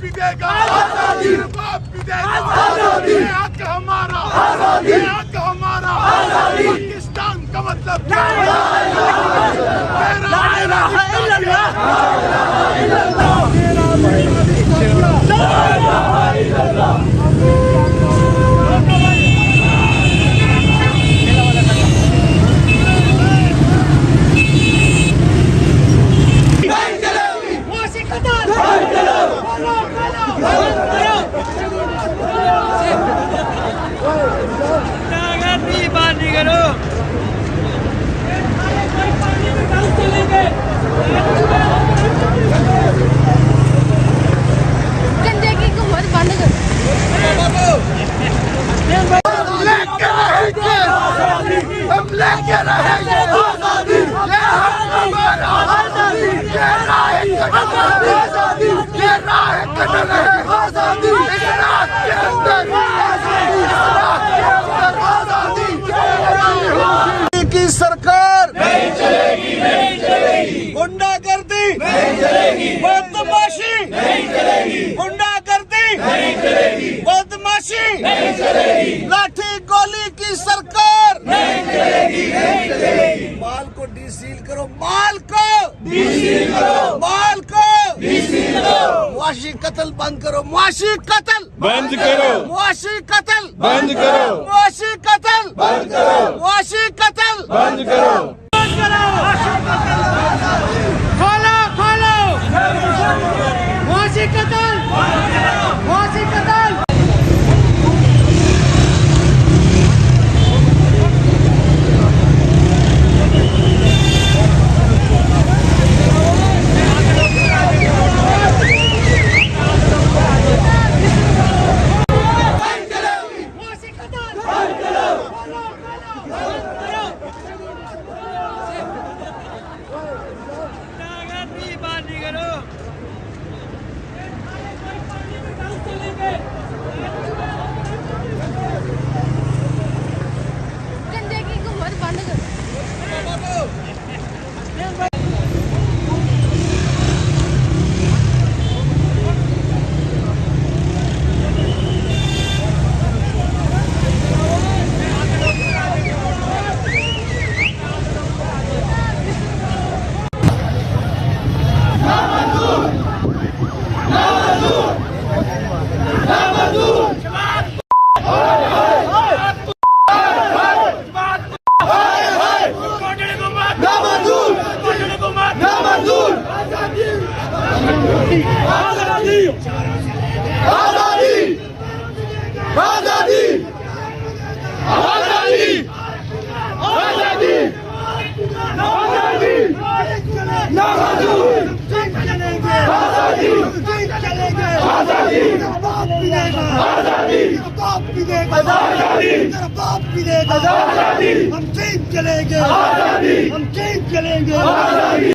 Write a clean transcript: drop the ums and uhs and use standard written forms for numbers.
भी देगा आजादी, बाप भी देगा आजादी, ये हक हमारा आजादी, ये हक हमारा आजादी। पाकिस्तान का मतलब क्या है? ला इलाहा इल्लल्लाह, ला इलाहा इल्लल्लाह। गंजे की हुकूमत बंद करो। हम लेके रहेंगे आजादी, ये हक हमारा आजादी, ये राह आजादी, ये राह कदम है आजादी, इस रात के अंदर आजादी, इस रात के अंदर आजादी की सरकार नहीं चलेगी, नहीं चलेगी, गुंडागर्दी नहीं चलेगी, बदमाशी नहीं चलेगी, गुंडागर्दी नहीं चलेगी, बदमाशी नहीं चलेगी, लाठी गोली की सरकार नहीं चलेगी, नहीं चलेगी। माल को डीसील करो, माल को डीसील करो, माल को डीसील करो, मुआशी कत्ल बंद करो, मुआशी कत्ल बंद करो, मुआशी कत्ल बंद करो, मुआशी कत्ल बंद करो, मुआशी कत्ल बंद करो। खोलो खोलो मुआशी कत्ल, मुआशी कत्ल। गंजे की हुकूमत बंद करो। आजादी, आजादी, आजादी, आजादी, आजादी, आजादी, ना मंजूर, आजादी, आजादी, आजादी, हम ठीक चलेंगे, आजादी, हम ठीक चलेंगे, आजादी।